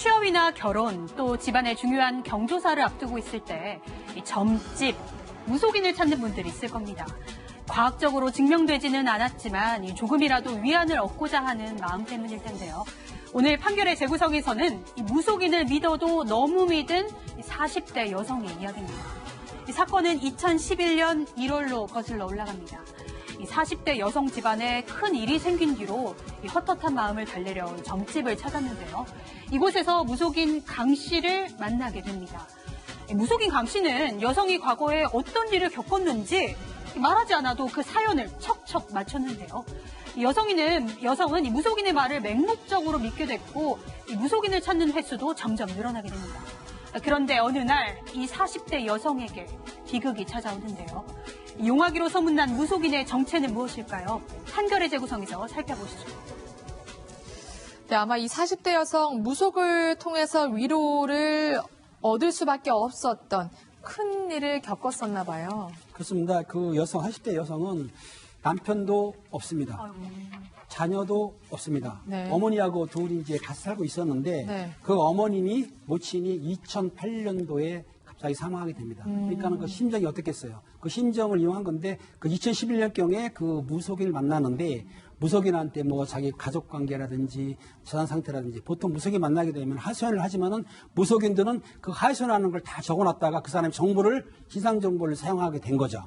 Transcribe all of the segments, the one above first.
취업이나 결혼, 또 집안의 중요한 경조사를 앞두고 있을 때 이 점집, 무속인을 찾는 분들이 있을 겁니다. 과학적으로 증명되지는 않았지만 조금이라도 위안을 얻고자 하는 마음 때문일 텐데요. 오늘 판결의 재구성에서는 이 무속인을 믿어도 너무 믿은 40대 여성의 이야기입니다. 이 사건은 2011년 1월로 거슬러 올라갑니다. 이 40대 여성 집안에 큰 일이 생긴 뒤로 이 헛헛한 마음을 달래려 점집을 찾았는데요. 이곳에서 무속인 강 씨를 만나게 됩니다. 무속인 강 씨는 여성이 과거에 어떤 일을 겪었는지 말하지 않아도 그 사연을 척척 맞췄는데요. 여성은 이 무속인의 말을 맹목적으로 믿게 됐고 이 무속인을 찾는 횟수도 점점 늘어나게 됩니다. 그런데 어느 날 이 40대 여성에게 비극이 찾아오는데요. 용하기로 소문난 무속인의 정체는 무엇일까요? 판결의 재구성에서 살펴보시죠. 네, 아마 이 40대 여성 무속을 통해서 위로를 얻을 수밖에 없었던 큰 일을 겪었었나 봐요. 그렇습니다. 그 여성, 40대 여성은 남편도 없습니다. 자녀도 없습니다. 네. 어머니하고 둘이 이제 같이 살고 있었는데 네. 그 모친이 2008년도에 갑자기 사망하게 됩니다. 그러니까는 그 심정이 어떻겠어요? 그 심정을 이용한 건데 그 2011년경에 그 무속인을 만나는데 무속인한테 뭐 자기 가족 관계라든지 재산 상태라든지 보통 무속인 만나게 되면 하소연을 하지만은 무속인들은 그 하소연하는 걸 다 적어놨다가 그 사람의 정보를 희상 정보를 사용하게 된 거죠.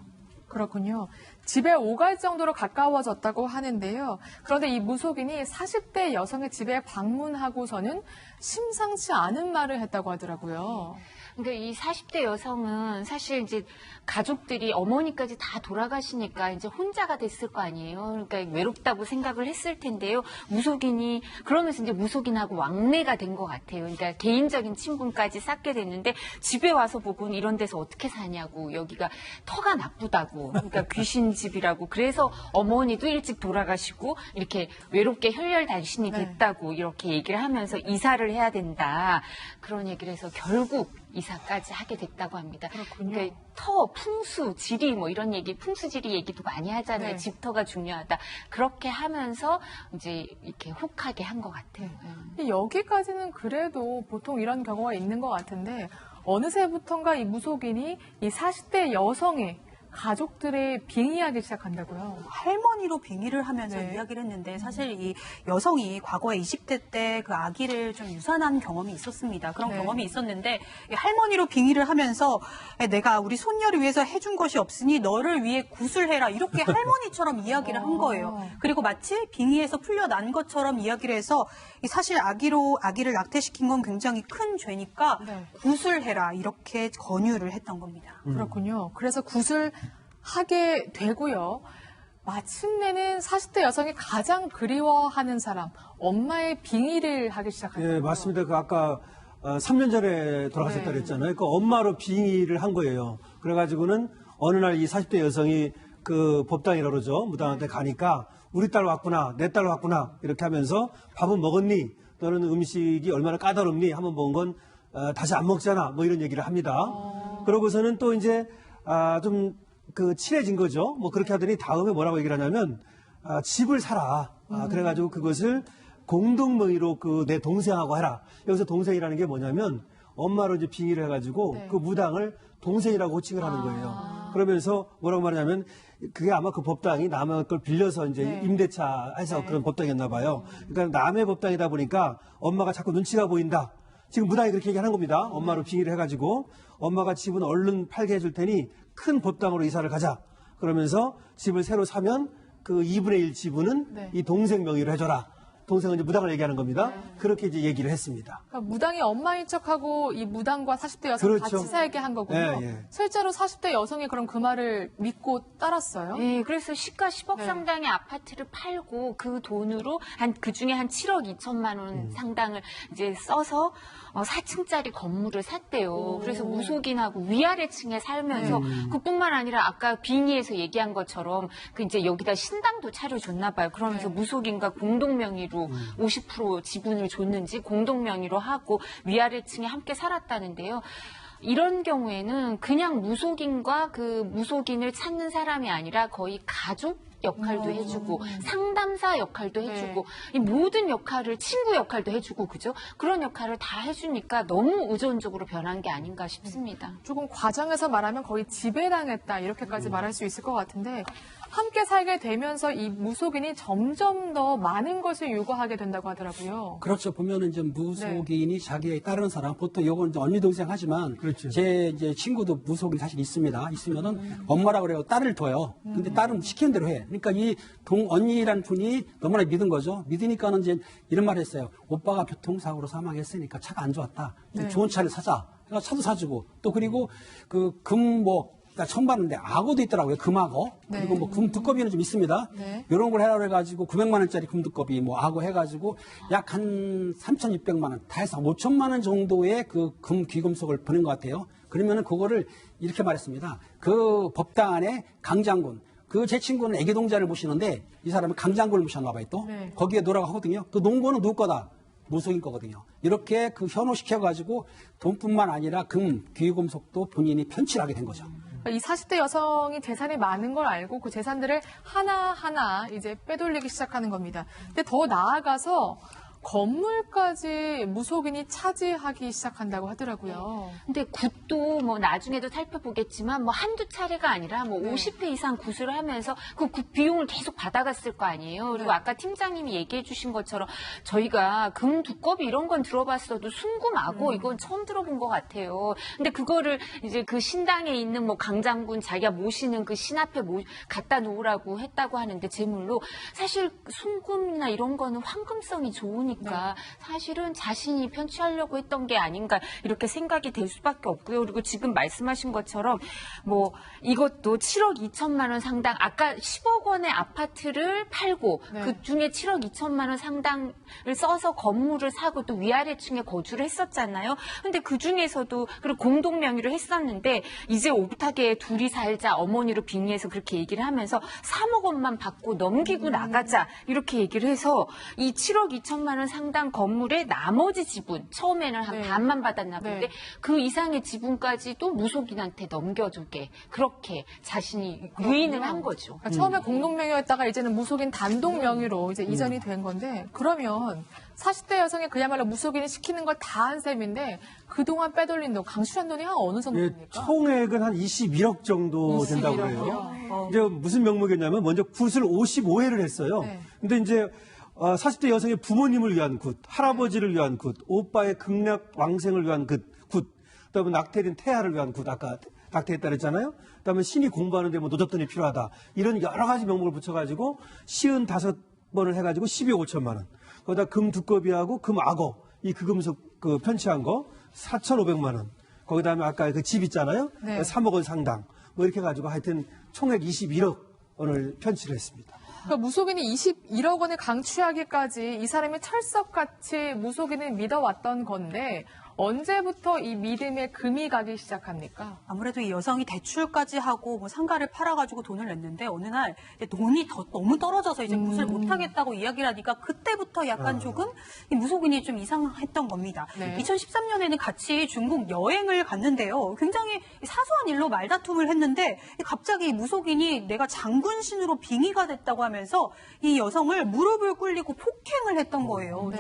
그렇군요. 집에 오갈 정도로 가까워졌다고 하는데요. 그런데 이 무속인이 40대 여성의 집에 방문하고서는 심상치 않은 말을 했다고 하더라고요. 그러니까 이 40대 여성은 사실 이제 가족들이 어머니까지 다 돌아가시니까 이제 혼자가 됐을 거 아니에요. 그러니까 외롭다고 생각을 했을 텐데요. 무속인이 그러면서 이제 무속인하고 왕래가 된 것 같아요. 그러니까 개인적인 친분까지 쌓게 됐는데 집에 와서 보고는 이런 데서 어떻게 사냐고 여기가 터가 나쁘다고 그러니까 귀신 집이라고 그래서 어머니도 일찍 돌아가시고 이렇게 외롭게 혈혈단신이 됐다고 이렇게 얘기를 하면서 이사를 해야 된다. 그런 얘기를 해서 결국 이사까지 하게 됐다고 합니다. 그렇군요. 그러니까 터, 풍수, 지리 뭐 이런 얘기, 풍수지리 얘기도 많이 하잖아요. 네. 집터가 중요하다. 그렇게 하면서 이제 이렇게 혹하게 한 것 같아요. 여기까지는 그래도 보통 이런 경우가 있는 것 같은데 어느새부턴가 이 무속인이 이 40대 여성의 가족들의 빙의하기 시작한다고요. 할머니로 빙의를 하면서 네. 이야기를 했는데 사실 이 여성이 과거에 20대 때 그 아기를 좀 유산한 경험이 있었습니다. 그런 네. 경험이 있었는데 이 할머니로 빙의를 하면서 내가 우리 손녀를 위해서 해준 것이 없으니 너를 위해 구슬해라 이렇게 할머니처럼 이야기를 한 거예요. 그리고 마치 빙의에서 풀려난 것처럼 이야기를 해서 사실 아기를 낙태시킨 건 굉장히 큰 죄니까 네. 구슬해라 이렇게 권유를 했던 겁니다. 그렇군요. 그래서 구슬하게 되고요. 마침내는 40대 여성이 가장 그리워하는 사람, 엄마의 빙의를 하기 시작합니다. 예, 맞습니다. 그 아까 3년 전에 돌아가셨다 그랬잖아요. 그 엄마로 빙의를 한 거예요. 그래가지고는 어느 날 이 40대 여성이 그 법당이라고 그러죠. 무당한테 가니까 우리 딸 왔구나, 내 딸 왔구나 이렇게 하면서 밥은 먹었니? 너는 음식이 얼마나 까다롭니? 한번 먹은 건 다시 안 먹잖아. 뭐 이런 얘기를 합니다. 그러고서는 또 이제 좀 그 친해진 거죠. 뭐 그렇게 하더니 다음에 뭐라고 얘기를 하냐면 집을 사라. 그래가지고 그것을 공동명의로 그 내 동생하고 해라. 여기서 동생이라는 게 뭐냐면 엄마로 이제 빙의를 해가지고 네. 그 무당을 동생이라고 호칭을 하는 거예요. 그러면서 뭐라고 말하냐면 그게 아마 그 법당이 남의 걸 빌려서 이제 네. 임대차 해서 네. 그런 법당이었나 봐요. 그러니까 남의 법당이다 보니까 엄마가 자꾸 눈치가 보인다. 지금 무당이 그렇게 얘기하는 겁니다. 엄마로 빙의를 해가지고 엄마가 집은 얼른 팔게 해줄 테니 큰 법당으로 이사를 가자. 그러면서 집을 새로 사면 그 2분의 1 지분은 네. 이 동생 명의로 해줘라. 동생은 이제 무당을 얘기하는 겁니다. 그렇게 이제 얘기를 했습니다. 그러니까 무당이 엄마인 척하고 이 무당과 40대 여성 그렇죠. 같이 살게 한 거군요. 예, 예. 실제로 40대 여성이 그럼 그 말을 믿고 따랐어요? 네, 그래서 시가 10억 네. 상당의 아파트를 팔고 그 돈으로 그 중에 한 7억 2천만 원 상당을 이제 써서 4층짜리 건물을 샀대요. 그래서 무속인하고 위아래층에 살면서 그뿐만 아니라 아까 빙의에서 얘기한 것처럼 그 이제 여기다 신당도 차려줬나 봐요. 그러면서 네. 무속인과 공동명의로 50% 지분을 줬는지 공동명의로 하고 위아래층에 함께 살았다는데요. 이런 경우에는 그냥 무속인과 그 무속인을 찾는 사람이 아니라 거의 가족 역할도 해주고 상담사 역할도 해주고 이 모든 역할을 친구 역할도 해주고 그죠? 그런 역할을 다 해주니까 너무 의존적으로 변한 게 아닌가 싶습니다. 조금 과장해서 말하면 거의 지배당했다 이렇게까지 말할 수 있을 것 같은데 함께 살게 되면서 이 무속인이 점점 더 많은 것을 요구하게 된다고 하더라고요. 그렇죠. 보면은 이제 무속인이 자기에 따르는 사람, 보통 요건 이제 언니 동생 하지만 그렇죠. 제 이제 친구도 무속인 사실 있습니다. 있으면은 엄마라 그래요. 딸을 둬요. 근데 딸은 시키는 대로 해. 그러니까 이 언니란 분이 너무나 믿은 거죠. 믿으니까는 이제 이런 말을 했어요. 오빠가 교통사고로 사망했으니까 차가 안 좋았다. 좋은 차를 사자. 그래서 차도 사주고 또 그리고 그 금목 처음 봤는데 악어도 있더라고요. 금악어. 그리고 뭐 금 두꺼비는 좀 있습니다. 이런 걸 해라 그래가지고 900만 원짜리 금 두꺼비 뭐 악어 해가지고 약 한 3,600만 원, 다 해서 5천만 원 정도의 그 금 귀금속을 보낸 것 같아요. 그러면은 그거를 이렇게 말했습니다. 그 법당 안에 강장군. 그 제 친구는 애기동자를 모시는데 이 사람은 강장군을 모셨나 봐요 또. 거기에 노라고 하거든요. 그 농고는 누구 거다? 무속인 거거든요. 이렇게 그 현혹시켜가지고 돈뿐만 아니라 금, 귀금속도 본인이 편취하게 된 거죠. 이 40대 여성이 재산이 많은 걸 알고 그 재산들을 하나하나 이제 빼돌리기 시작하는 겁니다. 근데 더 나아가서 건물까지 무속인이 차지하기 시작한다고 하더라고요. 근데 굿도 뭐 나중에도 살펴보겠지만 뭐 한두 차례가 아니라 뭐 50회 이상 굿을 하면서 그 굿 비용을 계속 받아갔을 거 아니에요. 그리고 아까 팀장님이 얘기해 주신 것처럼 저희가 금 두꺼비 이런 건 들어봤어도 순금하고 이건 처음 들어본 것 같아요. 근데 그거를 이제 그 신당에 있는 뭐 강장군 자기가 모시는 그 신 앞에 갖다 놓으라고 했다고 하는데 제물로 사실 순금이나 이런 거는 황금성이 좋으니까 사실은 자신이 편취하려고 했던 게 아닌가 이렇게 생각이 될 수밖에 없고요. 그리고 지금 말씀하신 것처럼 뭐 이것도 7억 2천만 원 상당 아까 10억 원의 아파트를 팔고 그 중에 7억 2천만 원 상당을 써서 건물을 사고 또 위아래층에 거주를 했었잖아요. 근데 그 중에서도 그리고 공동 명의로 했었는데 이제 오붓하게 둘이 살자 어머니로 빙의해서 그렇게 얘기를 하면서 3억 원만 받고 넘기고 나가자 이렇게 얘기를 해서 이 7억 2천만 원 상당 건물의 나머지 지분 처음에는 한 반만 받았나 본데 그 이상의 지분까지 또 무속인한테 넘겨주게 그렇게 자신이 유인을 한 거죠. 그러니까 처음에 공동 명의였다가 이제는 무속인 단독 명의로 이제 이전이 된 건데 그러면 40대 여성이 그야말로 무속인이 시키는 걸 다 한 셈인데 그동안 빼돌린 돈, 강출한 돈이 한 어느 정도 예, 됩니까? 총액은 한 21억 정도 된다고 21억 해요. 이요? 이제 무슨 명목이었냐면 먼저 굿을 55회를 했어요. 근데 이제 40대 여성의 부모님을 위한 굿, 할아버지를 위한 굿, 오빠의 극락 왕생을 위한 굿, 그다음에 낙태된 태아를 위한 굿, 아까 낙태했다 그랬잖아요. 그다음에 신이 공부하는데 뭐 노잡돈이 필요하다. 이런 여러 가지 명목을 붙여가지고 55번을 해가지고 12억 5천만 원. 거기다 금 두꺼비하고 금 악어, 이 금속 그 편취한 거 4,500만 원. 거기다음에 아까 그 집 있잖아요. 3억 원 상당. 뭐 이렇게 해가지고 하여튼 총액 21억 원을 편취를 했습니다. 그러니까 무속인이 21억 원을 강취하기까지 이 사람이 철석같이 무속인을 믿어왔던 건데 언제부터 이 믿음에 금이 가기 시작합니까? 아무래도 이 여성이 대출까지 하고 뭐 상가를 팔아가지고 돈을 냈는데 어느 날 이제 돈이 너무 떨어져서 이제 굿을 못하겠다고 이야기를 하니까 그때부터 약간 조금 이 무속인이 좀 이상했던 겁니다. 2013년에는 같이 중국 여행을 갔는데요. 굉장히 사소한 일로 말다툼을 했는데 갑자기 무속인이 내가 장군신으로 빙의가 됐다고 하면서 이 여성을 무릎을 꿇리고 폭행을 했던 거예요.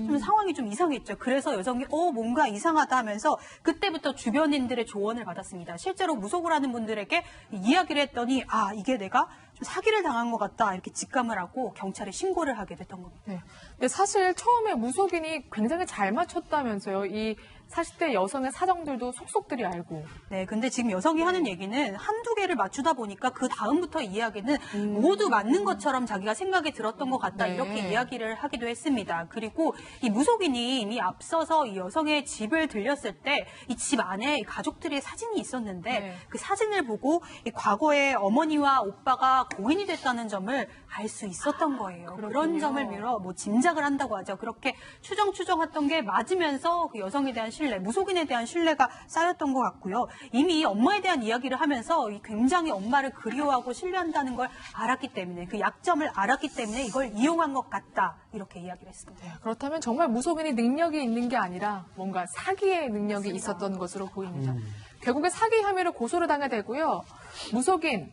좀 상황이 좀 이상했죠. 그래서 여성이 뭔가 이상하다 하면서 그때부터 주변인들의 조언을 받았습니다. 실제로 무속을 하는 분들에게 이야기를 했더니 이게 내가 좀 사기를 당한 것 같다 이렇게 직감을 하고 경찰에 신고를 하게 됐던 겁니다. 근데 사실 처음에 무속인이 굉장히 잘 맞췄다면서요. 이 40대 여성의 사정들도 속속들이 알고. 네, 근데 지금 여성이 하는 얘기는 한두 개를 맞추다 보니까 그 다음부터 이야기는 모두 맞는 것처럼 자기가 생각이 들었던 것 같다 이렇게 이야기를 하기도 했습니다. 그리고 이 무속인이 이미 앞서서 이 여성의 집을 들렸을 때 이 집 안에 가족들의 사진이 있었는데 그 사진을 보고 이 과거에 어머니와 오빠가 고인이 됐다는 점을 알 수 있었던 거예요. 그런 점을 미뤄 뭐 짐작을 한다고 하죠. 그렇게 추정했던 게 맞으면서 그 여성에 대한 신뢰, 무속인에 대한 신뢰가 쌓였던 것 같고요. 이미 엄마에 대한 이야기를 하면서 굉장히 엄마를 그리워하고 신뢰한다는 걸 알았기 때문에, 그 약점을 알았기 때문에 이걸 이용한 것 같다, 이렇게 이야기를 했습니다. 네, 그렇다면 정말 무속인이 능력이 있는 게 아니라 뭔가 사기의 능력이 있었던 것으로 보입니다. 결국에 사기 혐의로 고소를 당하게 되고요. 무속인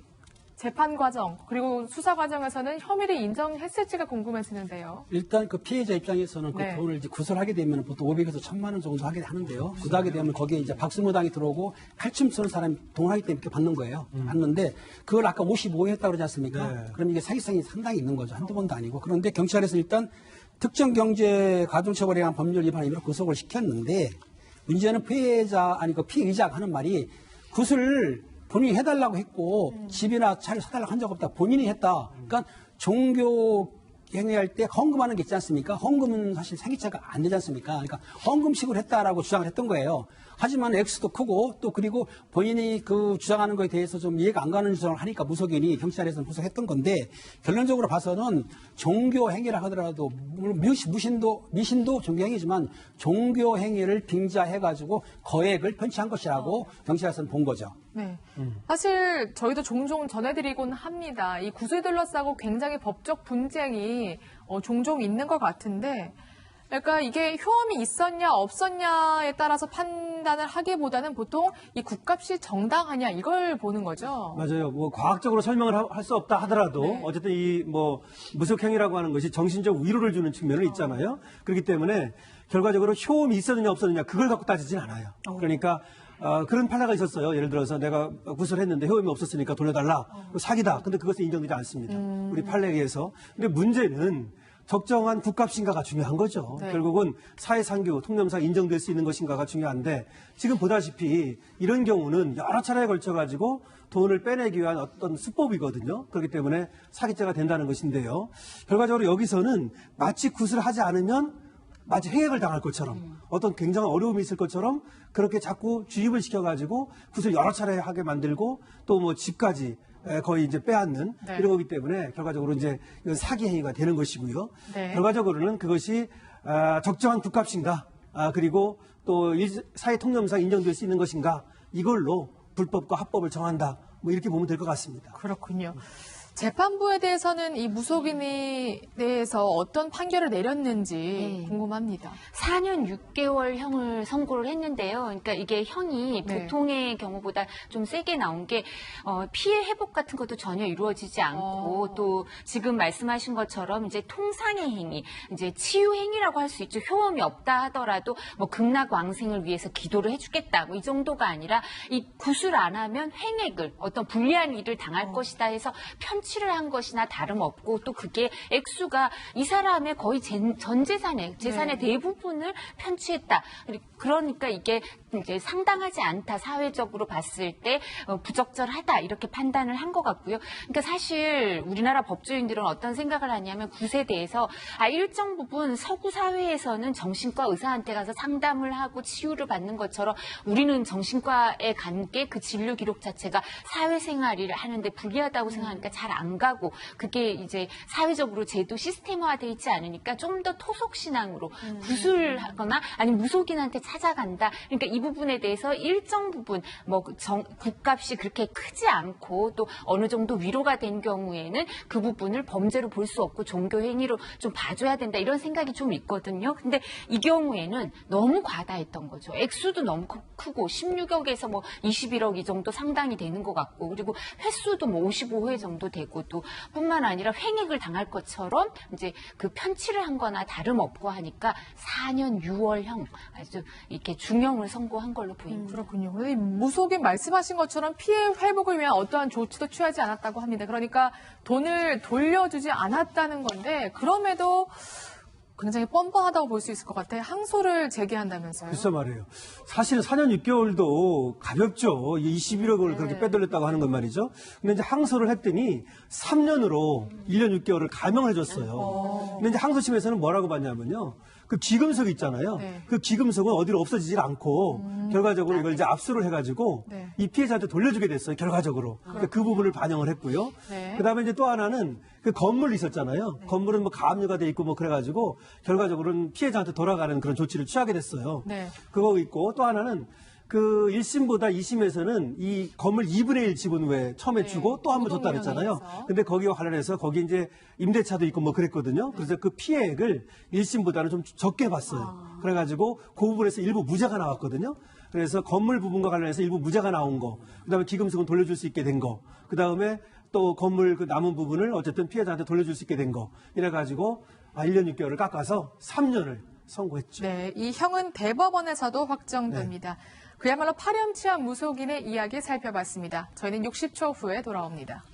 재판 과정 그리고 수사 과정에서는 혐의를 인정했을지가 궁금해지는데요. 일단 그 피해자 입장에서는 그 네. 돈을 이제 구설을 하게 되면 보통 500에서 1000만 원 정도 하게 하는데요. 구다하게 되면 거기에 이제 박수무당이 들어오고 칼춤 쏘는 사람이 동하기 때문에 이렇게 받는 거예요. 받는데 그걸 아까 55회 했다고 그러지 않습니까? 네. 그럼 이게 사기성이 상당히 있는 거죠. 한두 번도 아니고. 그런데 경찰에서 일단 특정 경제 가중처벌에 의한 법률 위반 혐의로 구속을 시켰는데 문제는 피해자, 아니 그 피의자가 하는 말이 굿을 본인이 해달라고 했고 집이나 차를 사달라고 한 적 없다. 본인이 했다. 그러니까 종교 행위할 때 헌금하는 게 있지 않습니까? 헌금은 사실 사기죄가 안 되지 않습니까? 그러니까 헌금식으로 했다라고 주장을 했던 거예요. 하지만 액수도 크고 또 그리고 본인이 그 주장하는 거에 대해서 좀 이해가 안 가는 주장을 하니까 무속인이 경찰에서는 구속했던 건데 결론적으로 봐서는 종교 행위를 하더라도 물론 미신도 종교 행위지만 종교 행위를 빙자해가지고 거액을 편취한 것이라고 경찰에서는 본 거죠. 네. 사실 저희도 종종 전해드리곤 합니다. 이 구슬 둘러싸고 굉장히 법적 분쟁이 종종 있는 것 같은데, 그러니까 이게 효험이 있었냐 없었냐에 따라서 판단을 하기보다는 보통 이 굿값이 정당하냐 이걸 보는 거죠. 맞아요. 뭐 과학적으로 설명을 할 수 없다 하더라도 네. 어쨌든 이 뭐 무속행위라고 하는 것이 정신적 위로를 주는 측면은 있잖아요. 그렇기 때문에 결과적으로 효험이 있었느냐 없었느냐 그걸 갖고 따지진 않아요. 그러니까 그런 판례가 있었어요. 예를 들어서 내가 구슬했는데 효험이 없었으니까 돌려달라. 사기다. 근데 그것은 인정되지 않습니다. 우리 판례에 의해서. 근데 문제는 적정한 굿값인가가 중요한 거죠. 네. 결국은 사회상규, 통념상 인정될 수 있는 것인가가 중요한데 지금 보다시피 이런 경우는 여러 차례에 걸쳐가지고 돈을 빼내기 위한 어떤 수법이거든요. 그렇기 때문에 사기죄가 된다는 것인데요. 결과적으로 여기서는 마치 굿을 하지 않으면 마치 횡액을 당할 것처럼 어떤 굉장한 어려움이 있을 것처럼 그렇게 자꾸 주입을 시켜가지고 굿을 여러 차례 하게 만들고 또 뭐 집까지 거의 이제 빼앗는 네. 이런 거기 때문에 결과적으로 이제 이건 사기 행위가 되는 것이고요. 네. 결과적으로는 그것이 적정한 굿값인가 그리고 또 사회 통념상 인정될 수 있는 것인가 이걸로 불법과 합법을 정한다. 뭐 이렇게 보면 될 것 같습니다. 그렇군요. 재판부에 대해서는 이 무속인에 대해서 어떤 판결을 내렸는지 네. 궁금합니다. 4년 6개월형을 선고를 했는데요. 그러니까 이게 형이 네. 보통의 경우보다 좀 세게 나온 게 피해 회복 같은 것도 전혀 이루어지지 않고 또 지금 말씀하신 것처럼 이제 통상의 행위, 이제 치유 행위라고 할 수 있죠. 효험이 없다 하더라도 뭐 극락왕생을 위해서 기도를 해주겠다 뭐 이 정도가 아니라 이 굿을 안 하면 횡액을 어떤 불리한 일을 당할 것이다 해서 편취를 한 것이나 다름없고 또 그게 액수가 이 사람의 거의 전 재산의 대부분을 편취했다. 그러니까 이게 이제 상당하지 않다. 사회적으로 봤을 때 부적절하다. 이렇게 판단을 한 것 같고요. 그러니까 사실 우리나라 법조인들은 어떤 생각을 하냐면 굿에 대해서 일정 부분 서구 사회에서는 정신과 의사한테 가서 상담을 하고 치유를 받는 것처럼 우리는 정신과에 간 게 그 진료 기록 자체가 사회생활을 하는데 불리하다고 생각하니까 잘 안 가고 그게 이제 사회적으로 제도 시스템화되어 있지 않으니까 좀 더 토속신앙으로 굿을 하거나 아니면 무속인한테 찾아간다. 그러니까 이 부분에 대해서 일정 부분 뭐 굿값이 그렇게 크지 않고 또 어느 정도 위로가 된 경우에는 그 부분을 범죄로 볼 수 없고 종교 행위로 좀 봐줘야 된다 이런 생각이 좀 있거든요. 근데 이 경우에는 너무 과다했던 거죠. 액수도 너무 크고 16억에서 뭐 21억 이 정도 상당히 되는 것 같고 그리고 횟수도 뭐 55회 정도 되고 또 뿐만 아니라 횡액을 당할 것처럼 이제 그 편취를 한 거나 다름없고 하니까 4년 6월형 아주 이렇게 중형을 선고한 걸로 보입니다. 그렇군요. 근데 이 무속인 말씀하신 것처럼 피해 회복을 위한 어떠한 조치도 취하지 않았다고 합니다. 그러니까 돈을 돌려주지 않았다는 건데 그럼에도 굉장히 뻔뻔하다고 볼 수 있을 것 같아요. 항소를 제기한다면서요. 글쎄 말이에요. 사실은 4년 6개월도 가볍죠. 21억을 그렇게 빼돌렸다고 하는 건 말이죠. 근데 이제 항소를 했더니 3년으로 1년 6개월을 감형을 해줬어요. 근데 이제 항소심에서는 뭐라고 봤냐면요. 그 기금속 있잖아요. 네. 그 기금속은 어디로 없어지질 않고 결과적으로 이걸 이제 압수를 해가지고 네. 이 피해자한테 돌려주게 됐어요. 결과적으로. 그러니까 그 부분을 반영을 했고요. 네. 그다음에 이제 또 하나는 그 건물 있었잖아요. 건물은 뭐 가압류가 돼 있고 뭐 그래가지고 결과적으로는 피해자한테 돌아가는 그런 조치를 취하게 됐어요. 네. 그거 있고 또 하나는 그 1심보다 2심에서는 이 건물 2분의 1 지분 왜 처음에 네. 주고 또 한 번 줬다 그랬잖아요. 노동위원회에서. 근데 거기와 관련해서 거기 이제 임대차도 있고 뭐 그랬거든요. 그래서 그 피해액을 1심보다는 좀 적게 봤어요. 그래가지고 그 부분에서 일부 무죄가 나왔거든요. 그래서 건물 부분과 관련해서 일부 무죄가 나온 거, 그다음에 기금속은 돌려줄 수 있게 된 거, 그다음에 또 건물 그 남은 부분을 어쨌든 피해자한테 돌려줄 수 있게 된 거, 이래가지고 1년 6개월을 깎아서 3년을 선고했죠. 네, 이 형은 대법원에서도 확정됩니다. 그야말로 파렴치한 무속인의 이야기 살펴봤습니다. 저희는 60초 후에 돌아옵니다.